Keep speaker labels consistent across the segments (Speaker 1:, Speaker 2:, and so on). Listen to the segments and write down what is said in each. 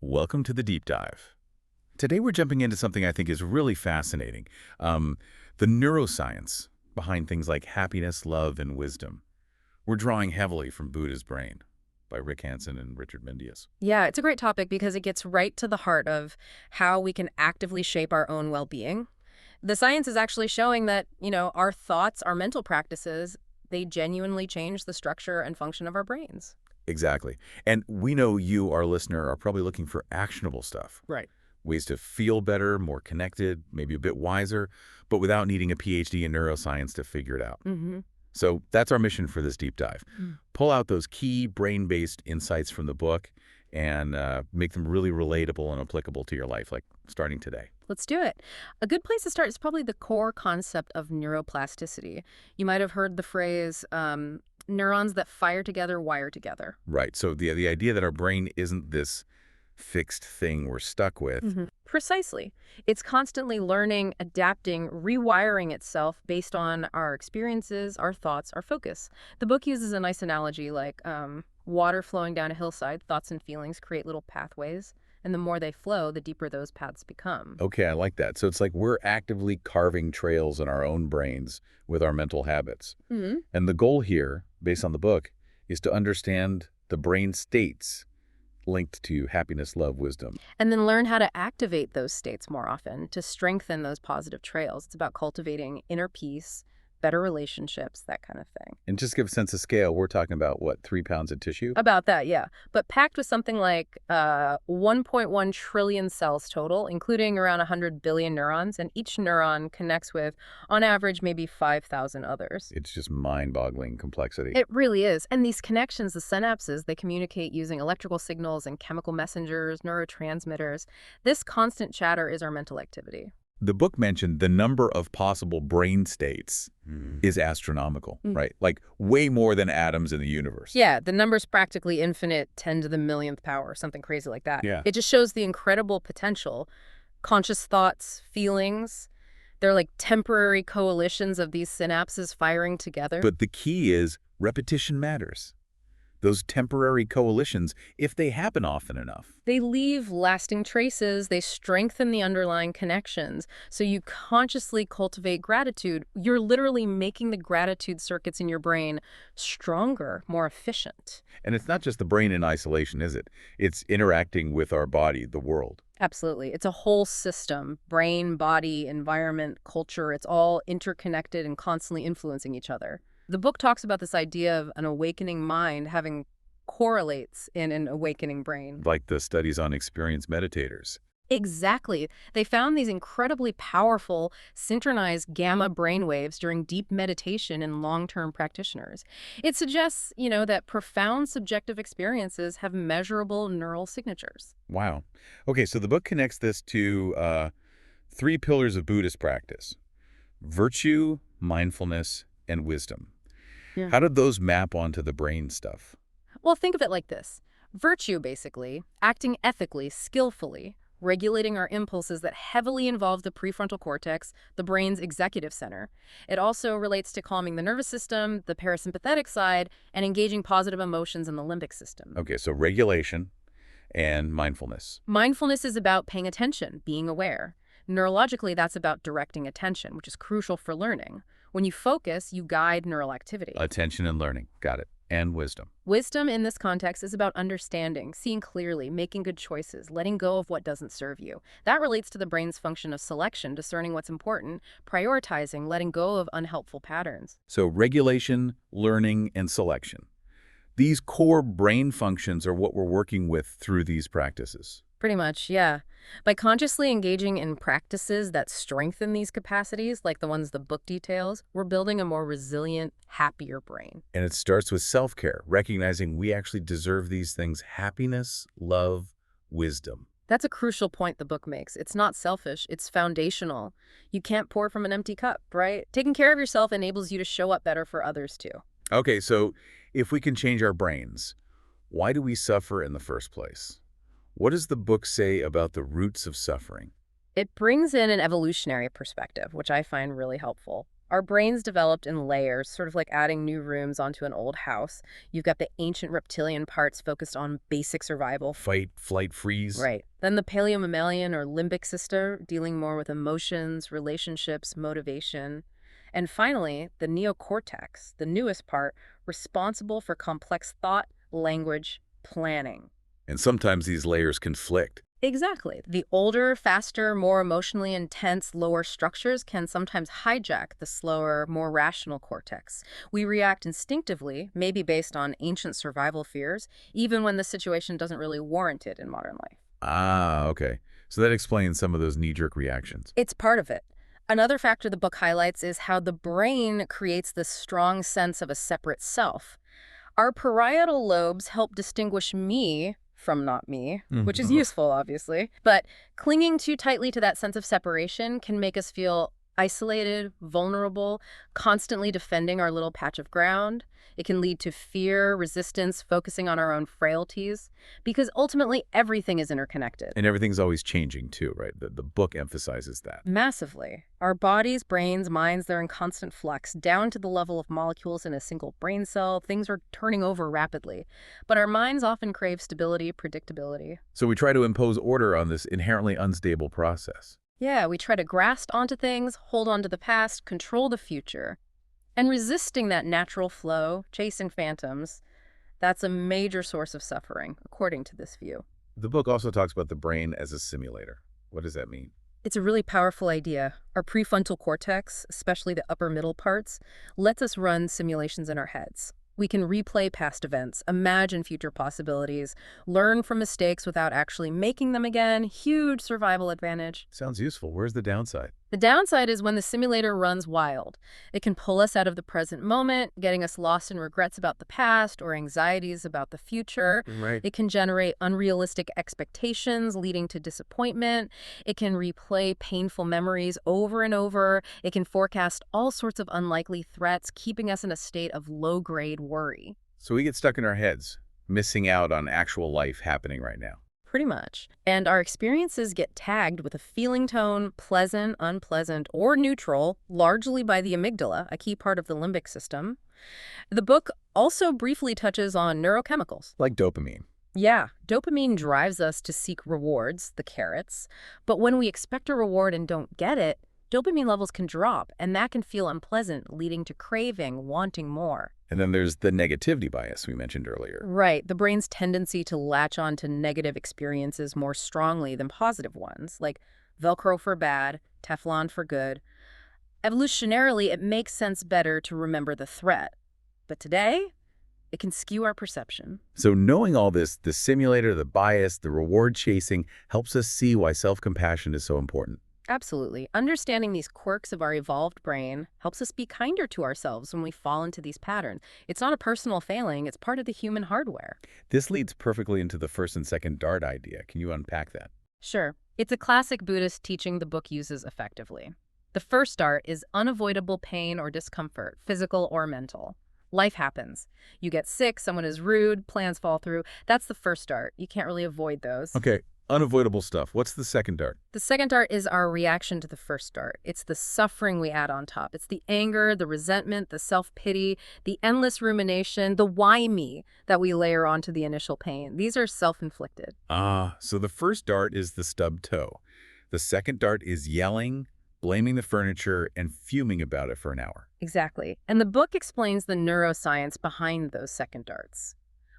Speaker 1: Welcome to the deep dive. Today we're jumping into something I think is really fascinating, the neuroscience behind things like happiness, love, and wisdom. We're drawing heavily from Buddha's Brain by Rick Hanson and Richard Mendius.
Speaker 2: Yeah, it's a great topic because it gets right to the heart of how we can actively shape our own well-being. The science is actually showing that, our thoughts, our mental practices, they genuinely change the structure and function of our brains.
Speaker 1: Exactly. And we know you, our listener, are probably looking for actionable stuff.
Speaker 2: Right.
Speaker 1: Ways to feel better, more connected, maybe a bit wiser, but without needing a PhD in neuroscience to figure it out.
Speaker 2: Mm-hmm.
Speaker 1: So that's our mission for this deep dive.
Speaker 2: Mm.
Speaker 1: Pull out those key brain-based insights from the book and make them really relatable and applicable to your life, like starting today.
Speaker 2: Let's do it. A good place to start is probably the core concept of neuroplasticity. You might have heard the phrase, neurons that fire together wire together.
Speaker 1: Right. So the idea that our brain isn't this fixed thing we're stuck with.
Speaker 2: Mm-hmm. Precisely. It's constantly learning, adapting, rewiring itself based on our experiences, our thoughts, our focus. The book uses a nice analogy like water flowing down a hillside. Thoughts and feelings create little pathways, and the more they flow, the deeper those paths become.
Speaker 1: Okay, I like that. So it's like we're actively carving trails in our own brains with our mental habits.
Speaker 2: Mm-hmm.
Speaker 1: And the goal here, based on the book, is to understand the brain states linked to happiness, love, wisdom.
Speaker 2: And then learn how to activate those states more often to strengthen those positive trails. It's about cultivating inner peace, better relationships, that kind of thing.
Speaker 1: And just to give a sense of scale, we're talking about, what, 3 pounds of tissue?
Speaker 2: About that, yeah. But packed with something like 1.1 trillion cells total, including around 100 billion neurons, and each neuron connects with, on average, maybe 5,000 others.
Speaker 1: It's just mind-boggling complexity.
Speaker 2: It really is. And these connections, the synapses, they communicate using electrical signals and chemical messengers, neurotransmitters. This constant chatter is our mental activity.
Speaker 1: The book mentioned the number of possible brain states is astronomical, right? Like way more than atoms in the universe.
Speaker 2: Yeah, the number's practically infinite, 10 to the millionth power, something crazy like that.
Speaker 1: Yeah.
Speaker 2: It just shows the incredible potential. Conscious thoughts, feelings, they're like temporary coalitions of these synapses firing together.
Speaker 1: But the key is repetition matters. Those temporary coalitions, if they happen often enough.
Speaker 2: They leave lasting traces. They strengthen the underlying connections. So you consciously cultivate gratitude. You're literally making the gratitude circuits in your brain stronger, more efficient.
Speaker 1: And it's not just the brain in isolation, is it? It's interacting with our body, the world.
Speaker 2: Absolutely. It's a whole system. Brain, body, environment, culture. It's all interconnected and constantly influencing each other. The book talks about this idea of an awakening mind having correlates in an awakening brain.
Speaker 1: Like the studies on experienced meditators.
Speaker 2: Exactly. They found these incredibly powerful, synchronized gamma brainwaves during deep meditation in long-term practitioners. It suggests, that profound subjective experiences have measurable neural signatures.
Speaker 1: Wow. Okay, so the book connects this to 3 pillars of Buddhist practice: virtue, mindfulness, and wisdom.
Speaker 2: Yeah.
Speaker 1: How did those map onto the brain stuff?
Speaker 2: Well, think of it like this. Virtue, basically, acting ethically, skillfully, regulating our impulses that heavily involve the prefrontal cortex, the brain's executive center. It also relates to calming the nervous system, the parasympathetic side, and engaging positive emotions in the limbic system.
Speaker 1: Okay, so regulation and mindfulness.
Speaker 2: Mindfulness is about paying attention, being aware. Neurologically, that's about directing attention, which is crucial for learning. When you focus, you guide neural activity.
Speaker 1: Attention and learning. Got it. And wisdom.
Speaker 2: Wisdom in this context is about understanding, seeing clearly, making good choices, letting go of what doesn't serve you. That relates to the brain's function of selection, discerning what's important, prioritizing, letting go of unhelpful patterns.
Speaker 1: So regulation, learning, and selection. These core brain functions are what we're working with through these practices.
Speaker 2: Pretty much, yeah. By consciously engaging in practices that strengthen these capacities, like the ones the book details, we're building a more resilient, happier brain.
Speaker 1: And it starts with self-care, recognizing we actually deserve these things: happiness, love, wisdom.
Speaker 2: That's a crucial point the book makes. It's not selfish, it's foundational. You can't pour from an empty cup, right? Taking care of yourself enables you to show up better for others, too.
Speaker 1: Okay, so if we can change our brains, why do we suffer in the first place? What does the book say about the roots of suffering?
Speaker 2: It brings in an evolutionary perspective, which I find really helpful. Our brains developed in layers, sort of like adding new rooms onto an old house. You've got the ancient reptilian parts focused on basic survival.
Speaker 1: Fight, flight, freeze.
Speaker 2: Right. Then the paleomammalian or limbic system, dealing more with emotions, relationships, motivation. And finally, the neocortex, the newest part, responsible for complex thought, language, planning.
Speaker 1: And sometimes these layers conflict.
Speaker 2: Exactly. The older, faster, more emotionally intense lower structures can sometimes hijack the slower, more rational cortex. We react instinctively, maybe based on ancient survival fears, even when the situation doesn't really warrant it in modern life.
Speaker 1: Ah, okay. So that explains some of those knee-jerk reactions.
Speaker 2: It's part of it. Another factor the book highlights is how the brain creates this strong sense of a separate self. Our parietal lobes help distinguish me from not me, which is useful, obviously. But clinging too tightly to that sense of separation can make us feel isolated, vulnerable, constantly defending our little patch of ground. It can lead to fear, resistance, focusing on our own frailties, because ultimately everything is interconnected.
Speaker 1: And everything's always changing too, right? The book emphasizes that.
Speaker 2: Massively. Our bodies, brains, minds, they're in constant flux, down to the level of molecules in a single brain cell. Things are turning over rapidly. But our minds often crave stability, predictability.
Speaker 1: So we try to impose order on this inherently unstable process.
Speaker 2: Yeah, we try to grasp onto things, hold on to the past, control the future. And resisting that natural flow, chasing phantoms, that's a major source of suffering, according to this view.
Speaker 1: The book also talks about the brain as a simulator. What does that mean?
Speaker 2: It's a really powerful idea. Our prefrontal cortex, especially the upper middle parts, lets us run simulations in our heads. We can replay past events, imagine future possibilities, learn from mistakes without actually making them again. Huge survival advantage.
Speaker 1: Sounds useful. Where's the downside?
Speaker 2: The downside is when the simulator runs wild. It can pull us out of the present moment, getting us lost in regrets about the past or anxieties about the future.
Speaker 1: Right.
Speaker 2: It can generate unrealistic expectations, leading to disappointment. It can replay painful memories over and over. It can forecast all sorts of unlikely threats, keeping us in a state of low-grade worry.
Speaker 1: So we get stuck in our heads, missing out on actual life happening right now.
Speaker 2: Pretty much. And our experiences get tagged with a feeling tone, pleasant, unpleasant, or neutral, largely by the amygdala, a key part of the limbic system. The book also briefly touches on neurochemicals.
Speaker 1: Like dopamine.
Speaker 2: Yeah, dopamine drives us to seek rewards, the carrots. But when we expect a reward and don't get it, dopamine levels can drop, and that can feel unpleasant, leading to craving, wanting more.
Speaker 1: And then there's the negativity bias we mentioned earlier.
Speaker 2: Right. The brain's tendency to latch on to negative experiences more strongly than positive ones, like Velcro for bad, Teflon for good. Evolutionarily, it makes sense better to remember the threat. But today, it can skew our perception.
Speaker 1: So knowing all this, the simulator, the bias, the reward chasing, helps us see why self-compassion is so important.
Speaker 2: Absolutely. Understanding these quirks of our evolved brain helps us be kinder to ourselves when we fall into these patterns. It's not a personal failing, it's part of the human hardware.
Speaker 1: This leads perfectly into the first and second dart idea. Can you unpack that?
Speaker 2: Sure. It's a classic Buddhist teaching the book uses effectively. The first dart is unavoidable pain or discomfort, physical or mental. Life happens. You get sick, someone is rude, plans fall through. That's the first dart. You can't really avoid those.
Speaker 1: Okay, unavoidable stuff. What's the second dart?
Speaker 2: The second dart is our reaction to the first dart. It's the suffering we add on top. It's the anger, the resentment, the self-pity, the endless rumination, the why me that we layer onto the initial pain. These are self-inflicted.
Speaker 1: So the first dart is the stub toe. The second dart is yelling, blaming the furniture, and fuming about it for an hour.
Speaker 2: Exactly. And the book explains the neuroscience behind those second darts.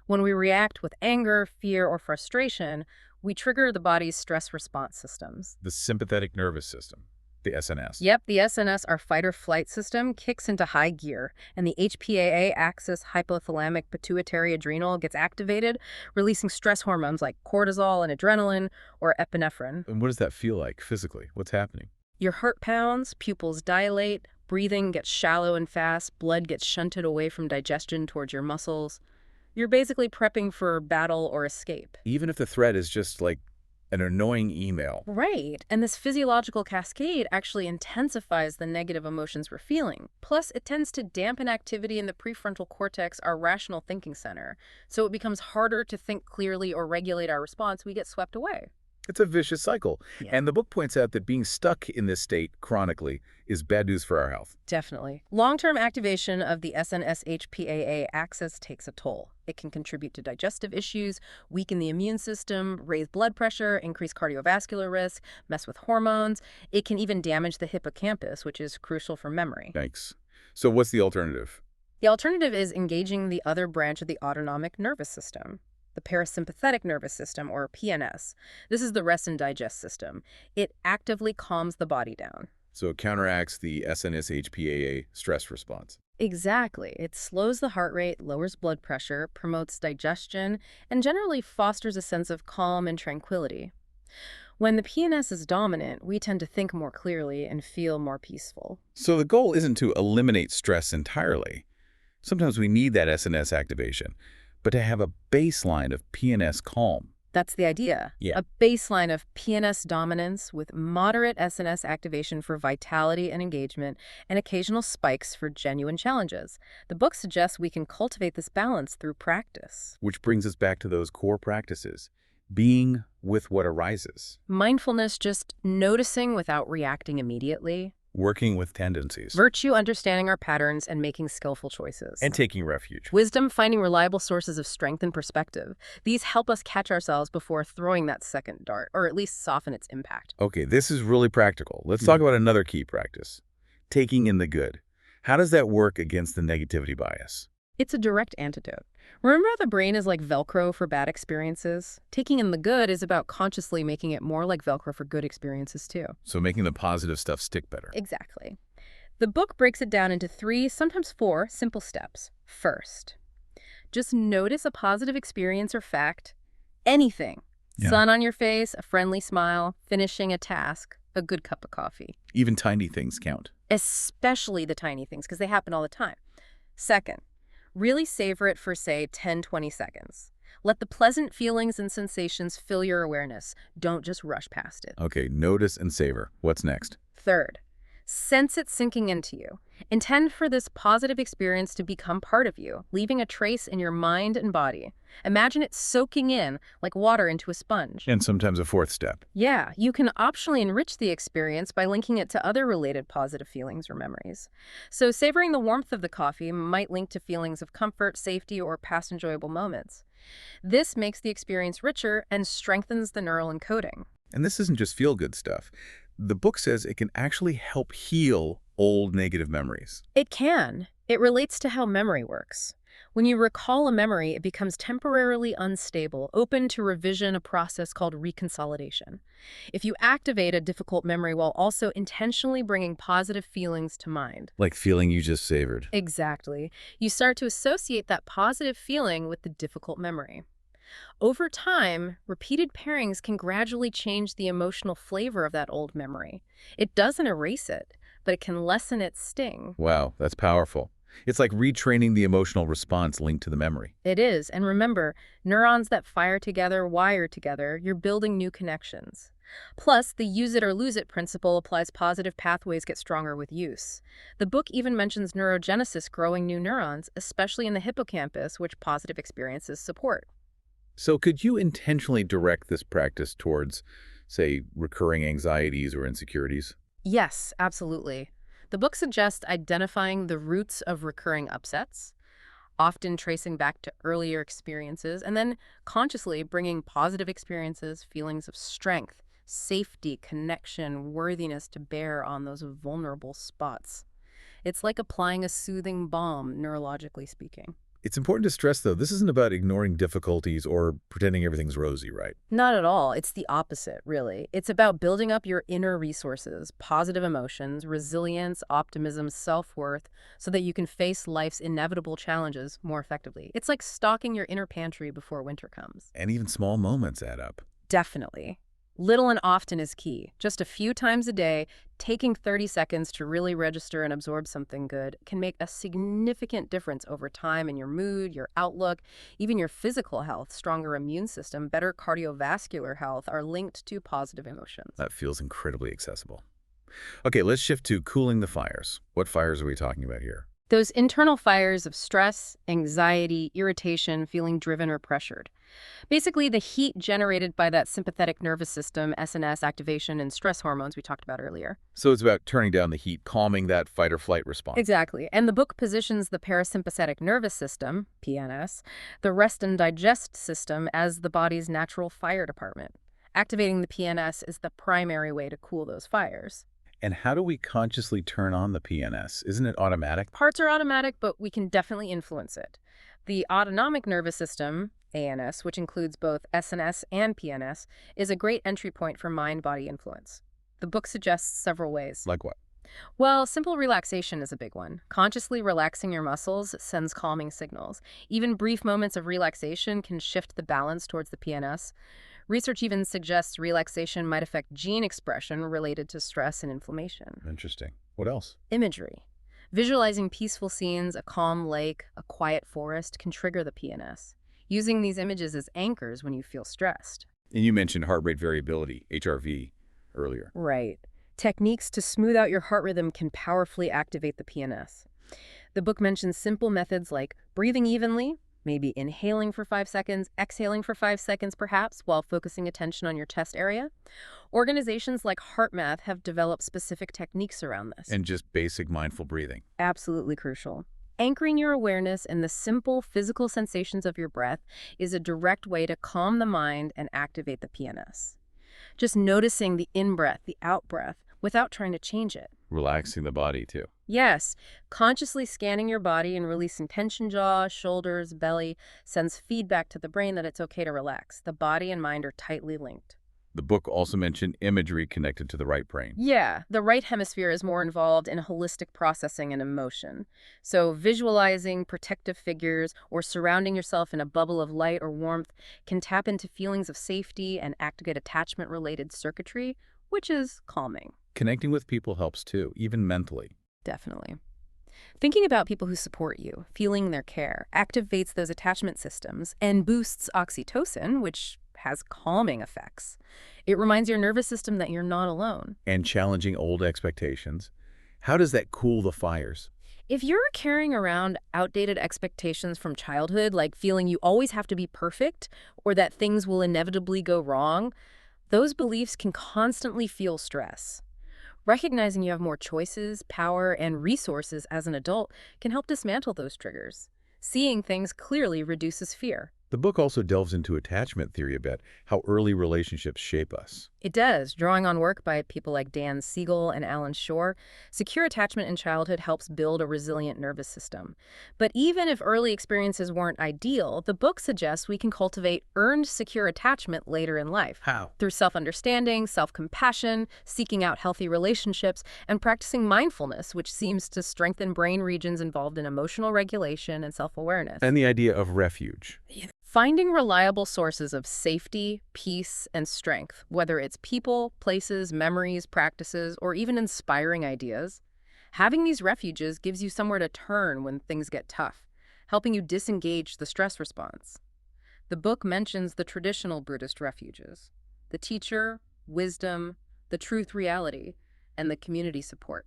Speaker 2: When we react with anger, fear, or frustration, we trigger the body's stress response systems.
Speaker 1: The sympathetic nervous system, the SNS.
Speaker 2: Yep, the SNS, our fight-or-flight system, kicks into high gear, and the HPAA axis hypothalamic pituitary adrenal gets activated, releasing stress hormones like cortisol and adrenaline or epinephrine.
Speaker 1: And what does that feel like physically? What's happening?
Speaker 2: Your heart pounds, pupils dilate, breathing gets shallow and fast, blood gets shunted away from digestion towards your muscles. You're basically prepping for battle or escape.
Speaker 1: Even if the threat is just like an annoying email.
Speaker 2: Right. And this physiological cascade actually intensifies the negative emotions we're feeling. Plus, it tends to dampen activity in the prefrontal cortex, our rational thinking center. So it becomes harder to think clearly or regulate our response. We get swept away.
Speaker 1: It's a vicious cycle.
Speaker 2: Yeah.
Speaker 1: And the book points out that being stuck in this state chronically is bad news for our health.
Speaker 2: Definitely. Long-term activation of the SNSHPAA axis takes a toll. It can contribute to digestive issues, weaken the immune system, raise blood pressure, increase cardiovascular risk, mess with hormones. It can even damage the hippocampus, which is crucial for memory.
Speaker 1: Thanks. So what's the alternative?
Speaker 2: The alternative is engaging the other branch of the autonomic nervous system, the parasympathetic nervous system, or PNS. This is the rest and digest system. It actively calms the body down.
Speaker 1: So it counteracts the SNSHPAA stress response.
Speaker 2: Exactly. It slows the heart rate, lowers blood pressure, promotes digestion, and generally fosters a sense of calm and tranquility. When the PNS is dominant, we tend to think more clearly and feel more peaceful.
Speaker 1: So the goal isn't to eliminate stress entirely. Sometimes we need that SNS activation, but to have a baseline of PNS calm.
Speaker 2: That's the idea.
Speaker 1: Yeah.
Speaker 2: A baseline of PNS dominance with moderate SNS activation for vitality and engagement, and occasional spikes for genuine challenges. The book suggests we can cultivate this balance through practice.
Speaker 1: Which brings us back to those core practices. Being with what arises.
Speaker 2: Mindfulness, just noticing without reacting immediately.
Speaker 1: Working with tendencies.
Speaker 2: Virtue, understanding our patterns and making skillful choices.
Speaker 1: And taking refuge.
Speaker 2: Wisdom, finding reliable sources of strength and perspective. These help us catch ourselves before throwing that second dart, or at least soften its impact.
Speaker 1: Okay, this is really practical. Let's talk about another key practice. Taking in the good. How does that work against the negativity bias?
Speaker 2: It's a direct antidote. Remember how the brain is like Velcro for bad experiences? Taking in the good is about consciously making it more like Velcro for good experiences too.
Speaker 1: So making the positive stuff stick better.
Speaker 2: Exactly. The book breaks it down into 3, sometimes 4, simple steps. First, just notice a positive experience or fact. Anything.
Speaker 1: Yeah.
Speaker 2: Sun on your face, a friendly smile, finishing a task, a good cup of coffee.
Speaker 1: Even tiny things count.
Speaker 2: Especially the tiny things, because they happen all the time. Second, really savor it for, say, 10-20 seconds. Let the pleasant feelings and sensations fill your awareness. Don't just rush past it.
Speaker 1: Okay, notice and savor. What's next?
Speaker 2: Third, sense it sinking into you. Intend for this positive experience to become part of you, leaving a trace in your mind and body. Imagine it soaking in like water into a sponge.
Speaker 1: And sometimes a fourth step.
Speaker 2: Yeah, you can optionally enrich the experience by linking it to other related positive feelings or memories. So savoring the warmth of the coffee might link to feelings of comfort, safety, or past enjoyable moments. This makes the experience richer and strengthens the neural encoding.
Speaker 1: And this isn't just feel-good stuff. The book says it can actually help heal old negative memories.
Speaker 2: It can. It relates to how memory works. When you recall a memory, it becomes temporarily unstable, open to revision, a process called reconsolidation. If you activate a difficult memory while also intentionally bringing positive feelings to mind.
Speaker 1: Like feeling you just savored.
Speaker 2: Exactly. You start to associate that positive feeling with the difficult memory. Over time, repeated pairings can gradually change the emotional flavor of that old memory. It doesn't erase it, but it can lessen its sting.
Speaker 1: Wow, that's powerful. It's like retraining the emotional response linked to the memory.
Speaker 2: It is. And remember, neurons that fire together wire together. You're building new connections. Plus, the use it or lose it principle applies. Positive pathways get stronger with use. The book even mentions neurogenesis, growing new neurons, especially in the hippocampus, which positive experiences support.
Speaker 1: So could you intentionally direct this practice towards, say, recurring anxieties or insecurities?
Speaker 2: Yes, absolutely. The book suggests identifying the roots of recurring upsets, often tracing back to earlier experiences, and then consciously bringing positive experiences, feelings of strength, safety, connection, worthiness to bear on those vulnerable spots. It's like applying a soothing balm, neurologically speaking.
Speaker 1: It's important to stress, though, this isn't about ignoring difficulties or pretending everything's rosy, right?
Speaker 2: Not at all. It's the opposite, really. It's about building up your inner resources, positive emotions, resilience, optimism, self-worth, so that you can face life's inevitable challenges more effectively. It's like stocking your inner pantry before winter comes.
Speaker 1: And even small moments add up.
Speaker 2: Definitely. Little and often is key. Just a few times a day, taking 30 seconds to really register and absorb something good can make a significant difference over time in your mood, your outlook, even your physical health. Stronger immune system, better cardiovascular health are linked to positive emotions.
Speaker 1: That feels incredibly accessible. Okay, let's shift to cooling the fires. What fires are we talking about here?
Speaker 2: Those internal fires of stress, anxiety, irritation, feeling driven or pressured. Basically, the heat generated by that sympathetic nervous system, SNS activation, and stress hormones we talked about earlier.
Speaker 1: So it's about turning down the heat, calming that fight or flight response.
Speaker 2: Exactly. And the book positions the parasympathetic nervous system, PNS, the rest and digest system, as the body's natural fire department. Activating the PNS is the primary way to cool those fires.
Speaker 1: And how do we consciously turn on the PNS? Isn't it automatic?
Speaker 2: Parts are automatic, but we can definitely influence it. The autonomic nervous system, ANS, which includes both SNS and PNS, is a great entry point for mind-body influence. The book suggests several ways.
Speaker 1: Like what?
Speaker 2: Well, simple relaxation is a big one. Consciously relaxing your muscles sends calming signals. Even brief moments of relaxation can shift the balance towards the PNS. Research even suggests relaxation might affect gene expression related to stress and inflammation.
Speaker 1: Interesting. What else?
Speaker 2: Imagery. Visualizing peaceful scenes, a calm lake, a quiet forest can trigger the PNS. Using these images as anchors when you feel stressed.
Speaker 1: And you mentioned heart rate variability, HRV, earlier.
Speaker 2: Right. Techniques to smooth out your heart rhythm can powerfully activate the PNS. The book mentions simple methods like breathing evenly, maybe inhaling for 5 seconds, exhaling for 5 seconds perhaps, while focusing attention on your chest area. Organizations like HeartMath have developed specific techniques around this.
Speaker 1: And just basic mindful breathing.
Speaker 2: Absolutely crucial. Anchoring your awareness in the simple physical sensations of your breath is a direct way to calm the mind and activate the PNS. Just noticing the in-breath, the out-breath, without trying to change it.
Speaker 1: Relaxing the body, too.
Speaker 2: Yes, consciously scanning your body and releasing tension jaw, shoulders, belly sends feedback to the brain that it's okay to relax. The body and mind are tightly linked.
Speaker 1: The book also mentioned imagery connected to the right brain.
Speaker 2: Yeah, the right hemisphere is more involved in holistic processing and emotion. So visualizing protective figures or surrounding yourself in a bubble of light or warmth can tap into feelings of safety and activate attachment-related circuitry, which is calming.
Speaker 1: Connecting with people helps too, even mentally.
Speaker 2: Definitely. Thinking about people who support you, feeling their care, activates those attachment systems and boosts oxytocin, which has calming effects. It reminds your nervous system that you're not alone.
Speaker 1: And challenging old expectations. How does that cool the fires?
Speaker 2: If you're carrying around outdated expectations from childhood, like feeling you always have to be perfect or that things will inevitably go wrong, those beliefs can constantly fuel stress. Recognizing you have more choices, power, and resources as an adult can help dismantle those triggers. Seeing things clearly reduces fear.
Speaker 1: The book also delves into attachment theory a bit, how early relationships shape us.
Speaker 2: It does. Drawing on work by people like Dan Siegel and Alan Shore, secure attachment in childhood helps build a resilient nervous system. But even if early experiences weren't ideal, the book suggests we can cultivate earned secure attachment later in life.
Speaker 1: How?
Speaker 2: Through self-understanding, self-compassion, seeking out healthy relationships, and practicing mindfulness, which seems to strengthen brain regions involved in emotional regulation and self-awareness.
Speaker 1: And the idea of refuge.
Speaker 2: Finding reliable sources of safety, peace, and strength, whether it's people, places, memories, practices, or even inspiring ideas. Having these refuges gives you somewhere to turn when things get tough, helping you disengage the stress response. The book mentions the traditional Buddhist refuges: the teacher, wisdom, the truth reality, and the community support.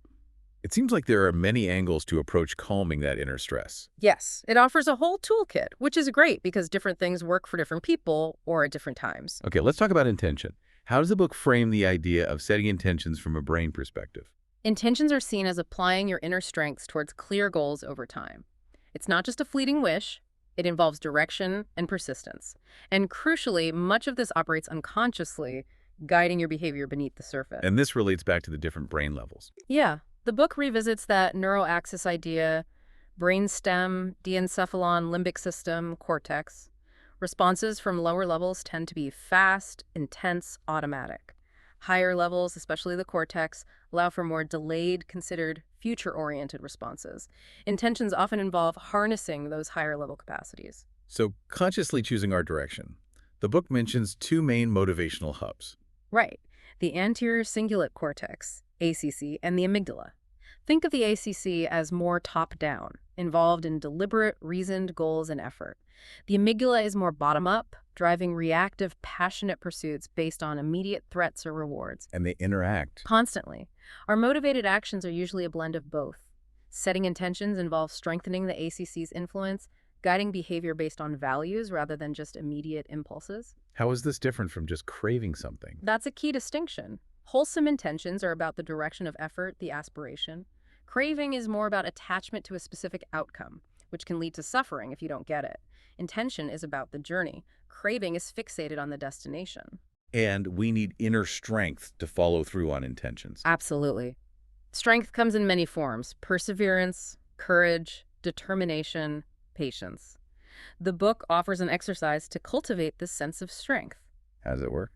Speaker 1: It seems like there are many angles to approach calming that inner stress.
Speaker 2: Yes, it offers a whole toolkit, which is great because different things work for different people or at different times.
Speaker 1: Okay, let's talk about intention. How does the book frame the idea of setting intentions from a brain perspective?
Speaker 2: Intentions are seen as applying your inner strengths towards clear goals over time. It's not just a fleeting wish. It involves direction and persistence. And crucially, much of this operates unconsciously, guiding your behavior beneath the surface.
Speaker 1: And this relates back to the different brain levels.
Speaker 2: Yeah. The book revisits that neuroaxis idea: brainstem, diencephalon, limbic system, cortex. Responses from lower levels tend to be fast, intense, automatic. Higher levels, especially the cortex, allow for more delayed, considered, future-oriented responses. Intentions often involve harnessing those higher-level capacities.
Speaker 1: So, consciously choosing our direction. The book mentions two main motivational hubs.
Speaker 2: Right. The anterior cingulate cortex, ACC, and the amygdala. Think of the ACC as more top-down, involved in deliberate, reasoned goals and effort. The amygdala is more bottom-up, driving reactive, passionate pursuits based on immediate threats or rewards.
Speaker 1: And they interact.
Speaker 2: Constantly. Our motivated actions are usually a blend of both. Setting intentions involves strengthening the ACC's influence, guiding behavior based on values rather than just immediate impulses.
Speaker 1: How is this different from just craving something?
Speaker 2: That's a key distinction. Wholesome intentions are about the direction of effort, the aspiration. Craving is more about attachment to a specific outcome, which can lead to suffering if you don't get it. Intention is about the journey. Craving is fixated on the destination.
Speaker 1: And we need inner strength to follow through on intentions.
Speaker 2: Absolutely. Strength comes in many forms: perseverance, courage, determination, patience. The book offers an exercise to cultivate this sense of strength.
Speaker 1: How does it work?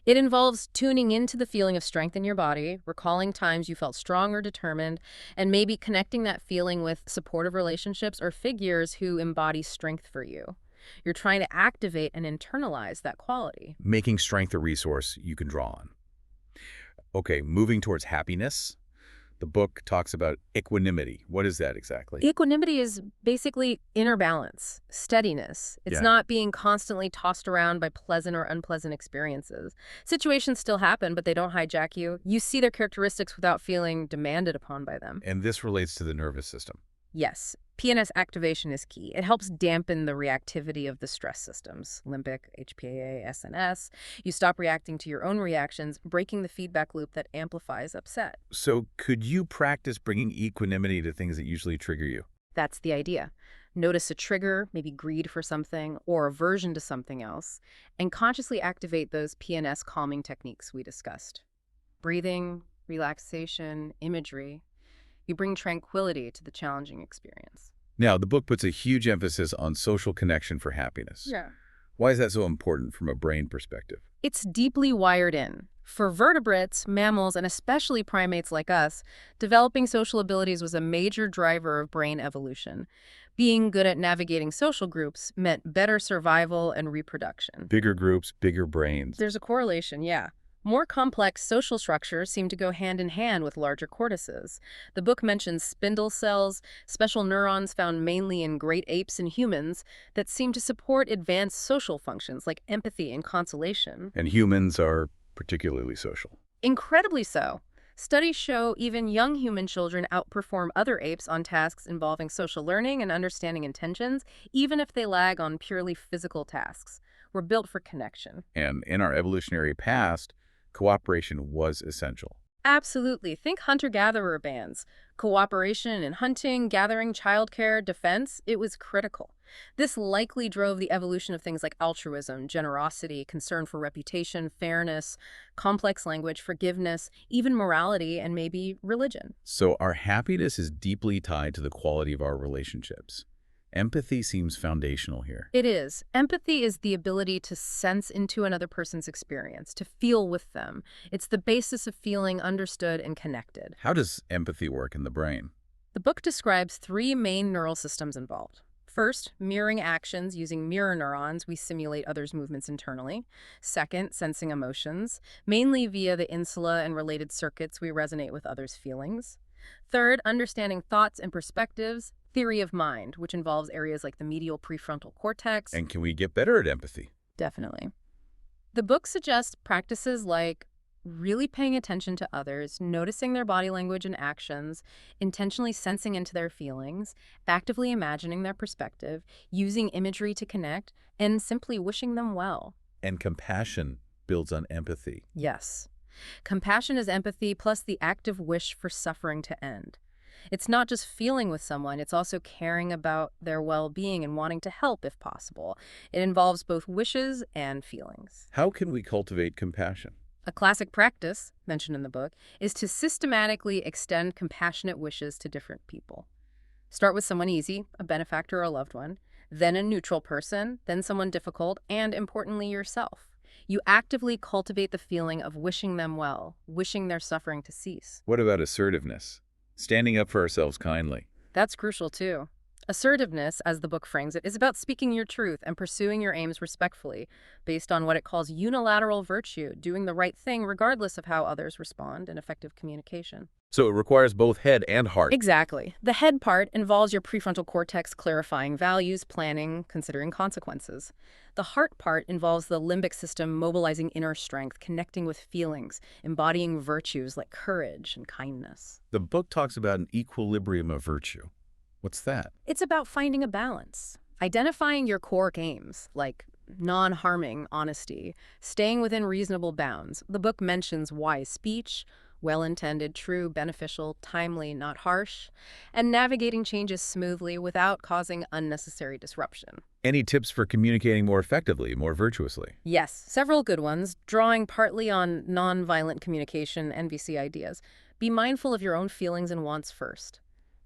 Speaker 2: It involves tuning into the feeling of strength in your body, recalling times you felt strong or determined, and maybe connecting that feeling with supportive relationships or figures who embody strength for you. You're trying to activate and internalize that quality.
Speaker 1: Making strength a resource you can draw on. Okay, moving towards happiness. The book talks about equanimity. What is that exactly?
Speaker 2: Equanimity is basically inner balance, steadiness. It's
Speaker 1: Yeah.
Speaker 2: not being constantly tossed around by pleasant or unpleasant experiences. Situations still happen, but they don't hijack you. You see their characteristics without feeling demanded upon by them.
Speaker 1: And this relates to the nervous system.
Speaker 2: Yes, PNS activation is key. It helps dampen the reactivity of the stress systems, limbic, HPA, SNS. You stop reacting to your own reactions, breaking the feedback loop that amplifies upset.
Speaker 1: So could you practice bringing equanimity to things that usually trigger you?
Speaker 2: That's the idea. Notice a trigger, maybe greed for something or aversion to something else, and consciously activate those PNS calming techniques we discussed. Breathing, relaxation, imagery. You bring tranquility to the challenging experience.
Speaker 1: Now, the book puts a huge emphasis on social connection for happiness.
Speaker 2: Yeah.
Speaker 1: Why is that so important from a brain perspective?
Speaker 2: It's deeply wired in. For vertebrates, mammals, and especially primates like us, developing social abilities was a major driver of brain evolution. Being good at navigating social groups meant better survival and reproduction.
Speaker 1: Bigger groups, bigger brains.
Speaker 2: There's a correlation, yeah. More complex social structures seem to go hand in hand with larger cortices. The book mentions spindle cells, special neurons found mainly in great apes and humans, that seem to support advanced social functions like empathy and consolation.
Speaker 1: And humans are particularly social.
Speaker 2: Incredibly so. Studies show even young human children outperform other apes on tasks involving social learning and understanding intentions, even if they lag on purely physical tasks. We're built for connection.
Speaker 1: And in our evolutionary past, cooperation was essential.
Speaker 2: Absolutely. Think hunter-gatherer bands. Cooperation in hunting, gathering, childcare, defense, it was critical. This likely drove the evolution of things like altruism, generosity, concern for reputation, fairness, complex language, forgiveness, even morality, and maybe religion.
Speaker 1: So our happiness is deeply tied to the quality of our relationships. Empathy seems foundational here.
Speaker 2: It is. Empathy is the ability to sense into another person's experience, to feel with them. It's the basis of feeling understood and connected.
Speaker 1: How does empathy work in the brain?
Speaker 2: The book describes three main neural systems involved. First, mirroring actions. Using mirror neurons, we simulate others' movements internally. Second, sensing emotions. Mainly via the insula and related circuits, we resonate with others' feelings. Third, understanding thoughts and perspectives. Theory of mind, which involves areas like the medial prefrontal cortex.
Speaker 1: And can we get better at empathy?
Speaker 2: Definitely. The book suggests practices like really paying attention to others, noticing their body language and actions, intentionally sensing into their feelings, actively imagining their perspective, using imagery to connect, and simply wishing them well.
Speaker 1: And compassion builds on empathy.
Speaker 2: Yes. Compassion is empathy plus the active wish for suffering to end. It's not just feeling with someone, it's also caring about their well-being and wanting to help if possible. It involves both wishes and feelings.
Speaker 1: How can we cultivate compassion?
Speaker 2: A classic practice, mentioned in the book, is to systematically extend compassionate wishes to different people. Start with someone easy, a benefactor or a loved one, then a neutral person, then someone difficult, and importantly, yourself. You actively cultivate the feeling of wishing them well, wishing their suffering to cease.
Speaker 1: What about assertiveness? Standing up for ourselves kindly.
Speaker 2: That's crucial too. Assertiveness, as the book frames it, is about speaking your truth and pursuing your aims respectfully, based on what it calls unilateral virtue, doing the right thing regardless of how others respond in effective communication.
Speaker 1: So it requires both head and heart.
Speaker 2: Exactly. The head part involves your prefrontal cortex clarifying values, planning, considering consequences. The heart part involves the limbic system mobilizing inner strength, connecting with feelings, embodying virtues like courage and kindness.
Speaker 1: The book talks about an equilibrium of virtue. What's that?
Speaker 2: It's about finding a balance, identifying your core aims, like non-harming honesty, staying within reasonable bounds. The book mentions wise speech, well-intended, true, beneficial, timely, not harsh, and navigating changes smoothly without causing unnecessary disruption.
Speaker 1: Any tips for communicating more effectively, more virtuously?
Speaker 2: Yes, several good ones, drawing partly on nonviolent communication, NVC ideas. Be mindful of your own feelings and wants first.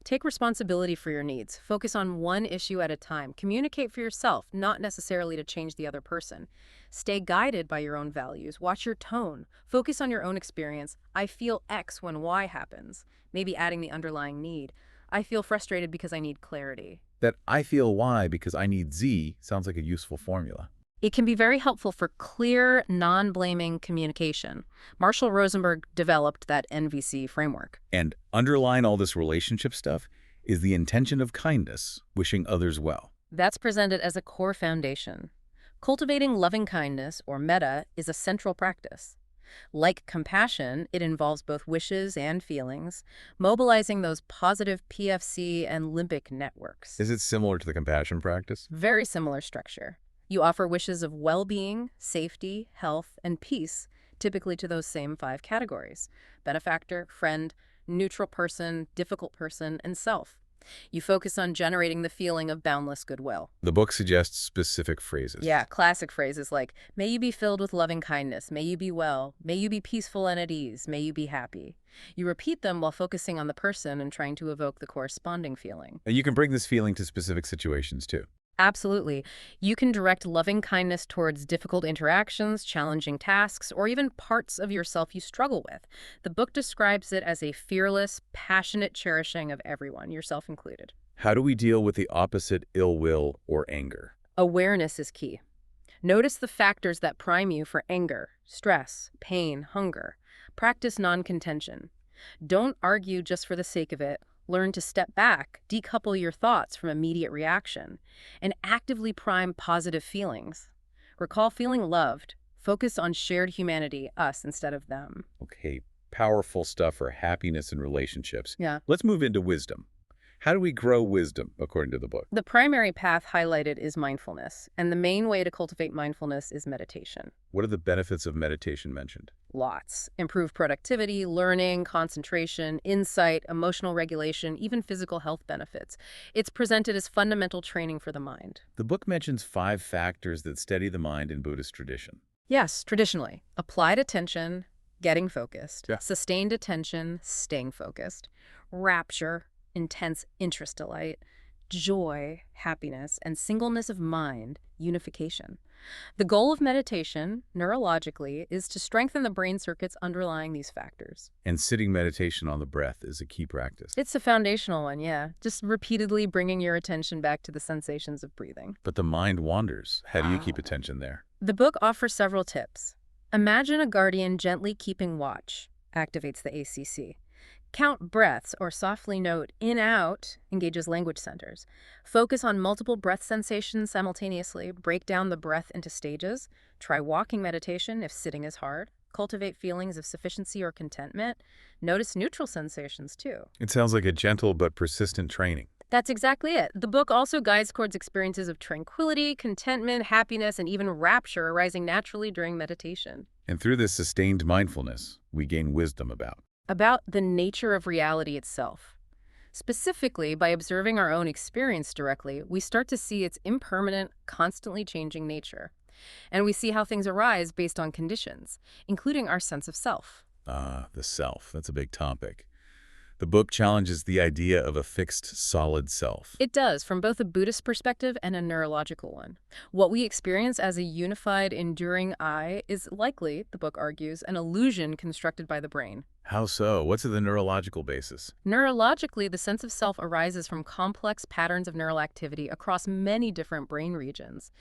Speaker 2: Take responsibility for your needs. Focus on one issue at a time. Communicate for yourself, not necessarily to change the other person. Stay guided by your own values. Watch your tone. Focus on your own experience. I feel X when Y happens. Maybe adding the underlying need. I feel frustrated because I need clarity.
Speaker 1: That I feel Y because I need Z sounds like a useful formula.
Speaker 2: It can be very helpful for clear, non-blaming communication. Marshall Rosenberg developed that NVC framework.
Speaker 1: And underlying all this relationship stuff is the intention of kindness, wishing others well.
Speaker 2: That's presented as a core foundation. Cultivating loving kindness, or metta, is a central practice. Like compassion, it involves both wishes and feelings, mobilizing those positive PFC and limbic networks.
Speaker 1: Is it similar to the compassion practice?
Speaker 2: Very similar structure. You offer wishes of well-being, safety, health, and peace, typically to those same 5 categories: benefactor, friend, neutral person, difficult person, and self. You focus on generating the feeling of boundless goodwill.
Speaker 1: The book suggests specific phrases.
Speaker 2: Yeah, classic phrases like, may you be filled with loving kindness, may you be well, may you be peaceful and at ease, may you be happy. You repeat them while focusing on the person and trying to evoke the corresponding feeling.
Speaker 1: And you can bring this feeling to specific situations too.
Speaker 2: Absolutely. You can direct loving kindness towards difficult interactions, challenging tasks, or even parts of yourself you struggle with. The book describes it as a fearless, passionate cherishing of everyone, yourself included.
Speaker 1: How do we deal with the opposite ill will or anger?
Speaker 2: Awareness is key. Notice the factors that prime you for anger, stress, pain, hunger. Practice non-contention. Don't argue just for the sake of it. Learn to step back, decouple your thoughts from immediate reaction, and actively prime positive feelings. Recall feeling loved. Focus on shared humanity, us instead of them.
Speaker 1: Okay, powerful stuff for happiness and relationships.
Speaker 2: Yeah.
Speaker 1: Let's move into wisdom. How do we grow wisdom, according to the book?
Speaker 2: The primary path highlighted is mindfulness, and the main way to cultivate mindfulness is meditation.
Speaker 1: What are the benefits of meditation mentioned?
Speaker 2: Lots. Improved productivity, learning, concentration, insight, emotional regulation, even physical health benefits. It's presented as fundamental training for the mind.
Speaker 1: The book mentions 5 factors that steady the mind in Buddhist tradition.
Speaker 2: Yes, traditionally. Applied attention, getting focused.
Speaker 1: Yeah.
Speaker 2: Sustained attention, staying focused. Rapture, intense interest delight. Joy, happiness, and singleness of mind, unification. The goal of meditation, neurologically, is to strengthen the brain circuits underlying these factors.
Speaker 1: And sitting meditation on the breath is a key practice.
Speaker 2: It's a foundational one, yeah. Just repeatedly bringing your attention back to the sensations of breathing.
Speaker 1: But the mind wanders. How do you keep attention there?
Speaker 2: The book offers several tips. Imagine a guardian gently keeping watch, activates the ACC. Count breaths or softly note in, out, engages language centers. Focus on multiple breath sensations simultaneously. Break down the breath into stages. Try walking meditation if sitting is hard. Cultivate feelings of sufficiency or contentment. Notice neutral sensations too.
Speaker 1: It sounds like a gentle but persistent training.
Speaker 2: That's exactly it. The book also guides towards experiences of tranquility, contentment, happiness, and even rapture arising naturally during meditation.
Speaker 1: And through this sustained mindfulness, we gain wisdom
Speaker 2: about the nature of reality itself. Specifically, by observing our own experience directly, we start to see its impermanent, constantly changing nature. And we see how things arise based on conditions, including our sense of self.
Speaker 1: the self. That's a big topic. The book challenges the idea of a fixed, solid self.
Speaker 2: It does, from both a Buddhist perspective and a neurological one. What we experience as a unified, enduring I is likely, the book argues, an illusion constructed by the brain.
Speaker 1: How so? What's the neurological basis?
Speaker 2: Neurologically, the sense of self arises from complex patterns of neural activity across many different brain regions.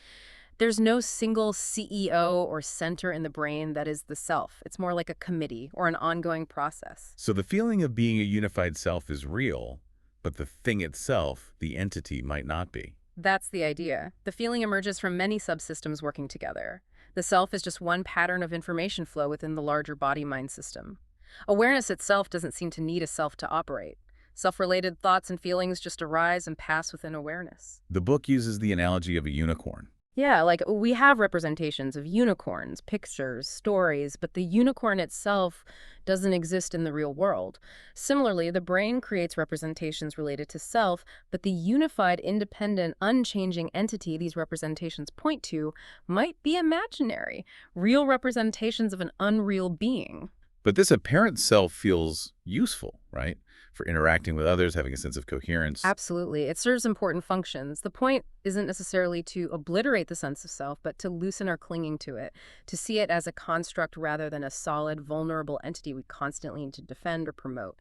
Speaker 2: There's no single CEO or center in the brain that is the self. It's more like a committee or an ongoing process.
Speaker 1: So the feeling of being a unified self is real, but the thing itself, the entity, might not be.
Speaker 2: That's the idea. The feeling emerges from many subsystems working together. The self is just one pattern of information flow within the larger body-mind system. Awareness itself doesn't seem to need a self to operate. Self-related thoughts and feelings just arise and pass within awareness.
Speaker 1: The book uses the analogy of a unicorn.
Speaker 2: Yeah, like we have representations of unicorns, pictures, stories, but the unicorn itself doesn't exist in the real world. Similarly, the brain creates representations related to self, but the unified, independent, unchanging entity these representations point to might be imaginary, real representations of an unreal being.
Speaker 1: But this apparent self feels useful, right? For interacting with others, having a sense of coherence.
Speaker 2: Absolutely. It serves important functions. The point isn't necessarily to obliterate the sense of self, but to loosen our clinging to it, to see it as a construct rather than a solid, vulnerable entity we constantly need to defend or promote.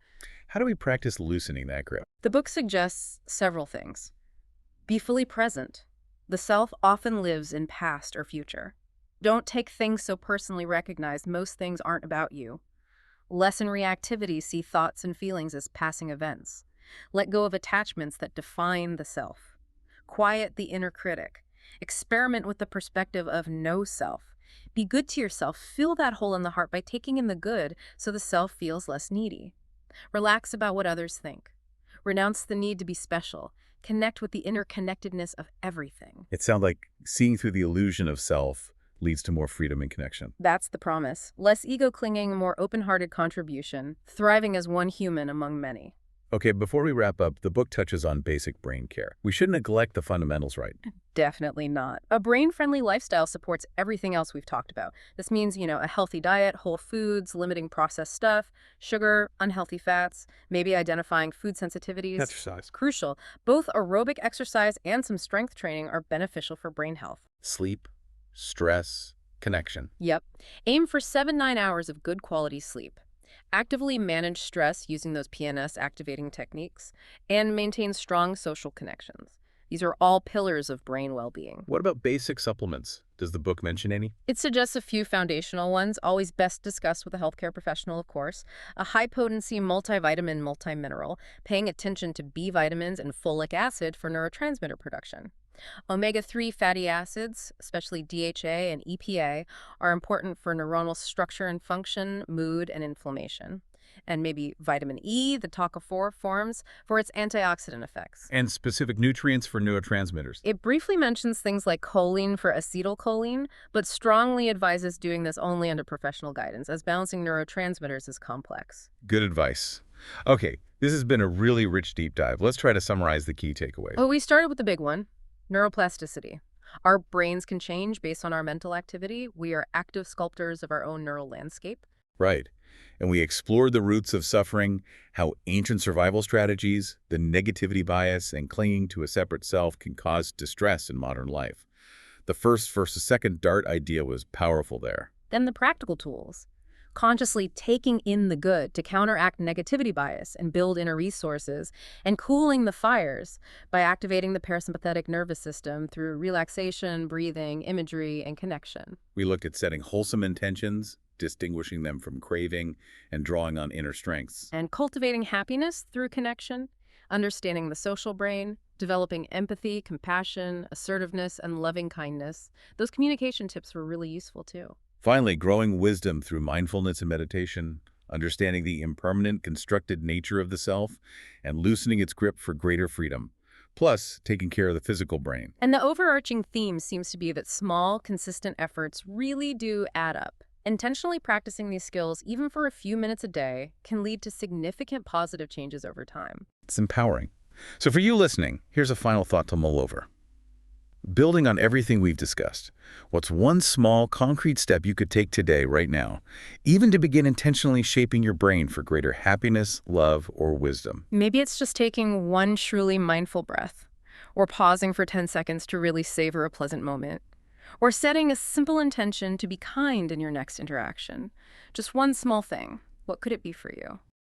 Speaker 1: How do we practice loosening that grip?
Speaker 2: The book suggests several things. Be fully present. The self often lives in past or future. Don't take things so personally recognized. Most things aren't about you. Lessen reactivity, see thoughts and feelings as passing events. Let go of attachments that define the self. Quiet the inner critic. Experiment with the perspective of no self. Be good to yourself. Fill that hole in the heart by taking in the good so the self feels less needy. Relax about what others think. Renounce the need to be special. Connect with the interconnectedness of everything.
Speaker 1: It sounds like seeing through the illusion of self leads to more freedom and connection.
Speaker 2: That's the promise. Less ego clinging, more open-hearted contribution, thriving as one human among many.
Speaker 1: Okay, before we wrap up, the book touches on basic brain care. We shouldn't neglect the fundamentals, right?
Speaker 2: Definitely not. A brain-friendly lifestyle supports everything else we've talked about. This means, a healthy diet, whole foods, limiting processed stuff, sugar, unhealthy fats, maybe identifying food sensitivities.
Speaker 1: Exercise.
Speaker 2: Crucial. Both aerobic exercise and some strength training are beneficial for brain health.
Speaker 1: Sleep, stress, connection.
Speaker 2: Yep. Aim for 7-9 hours of good quality sleep. Actively manage stress using those PNS activating techniques, and maintain strong social connections. These are all pillars of brain well-being.
Speaker 1: What about basic supplements? Does the book mention any?
Speaker 2: It suggests a few foundational ones, always best discussed with a healthcare professional, of course. A high-potency multivitamin, multimineral, paying attention to B vitamins and folic acid for neurotransmitter production. Omega-3 fatty acids, especially DHA and EPA, are important for neuronal structure and function, mood, and inflammation. And maybe vitamin E, the TOCA4 forms, for its antioxidant effects.
Speaker 1: And specific nutrients for neurotransmitters.
Speaker 2: It briefly mentions things like choline for acetylcholine, but strongly advises doing this only under professional guidance, as balancing neurotransmitters is complex.
Speaker 1: Good advice. Okay, this has been a really rich deep dive. Let's try to summarize the key takeaways.
Speaker 2: Oh, we started with the big one. Neuroplasticity. Our brains can change based on our mental activity. We are active sculptors of our own neural landscape.
Speaker 1: Right. And we explored the roots of suffering, how ancient survival strategies, the negativity bias, and clinging to a separate self can cause distress in modern life. The first versus second dart idea was powerful there.
Speaker 2: Then the practical tools. Consciously taking in the good to counteract negativity bias and build inner resources, and cooling the fires by activating the parasympathetic nervous system through relaxation, breathing, imagery, and connection.
Speaker 1: We looked at setting wholesome intentions, distinguishing them from craving, and drawing on inner strengths.
Speaker 2: And cultivating happiness through connection, understanding the social brain, developing empathy, compassion, assertiveness, and loving kindness. Those communication tips were really useful too.
Speaker 1: Finally, growing wisdom through mindfulness and meditation, understanding the impermanent, constructed nature of the self, and loosening its grip for greater freedom. Plus, taking care of the physical brain.
Speaker 2: And the overarching theme seems to be that small, consistent efforts really do add up. Intentionally practicing these skills, even for a few minutes a day, can lead to significant positive changes over time.
Speaker 1: It's empowering. So for you listening, here's a final thought to mull over. Building on everything we've discussed, what's one small, concrete step you could take today, right now, even to begin intentionally shaping your brain for greater happiness, love, or wisdom?
Speaker 2: Maybe it's just taking one truly mindful breath, or pausing for 10 seconds to really savor a pleasant moment, or setting a simple intention to be kind in your next interaction. Just one small thing. What could it be for you?